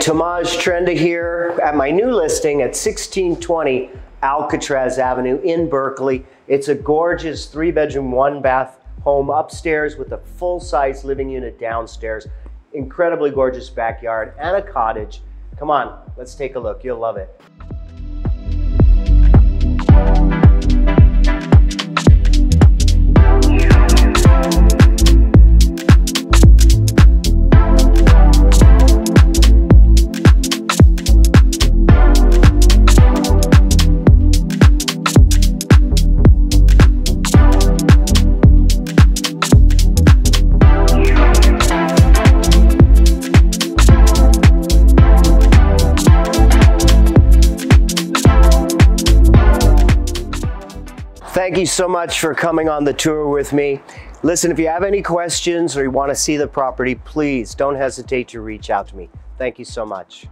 Tomaj t.trenda here at my new listing at 1620 Alcatraz Avenue in Berkeley. It's a gorgeous 3-bedroom, 1-bath home upstairs with a full-size living unit downstairs. Incredibly gorgeous backyard and a cottage. Come on, let's take a look. You'll love it. Thank you so much for coming on the tour with me. Listen, if you have any questions or you want to see the property, please don't hesitate to reach out to me. Thank you so much.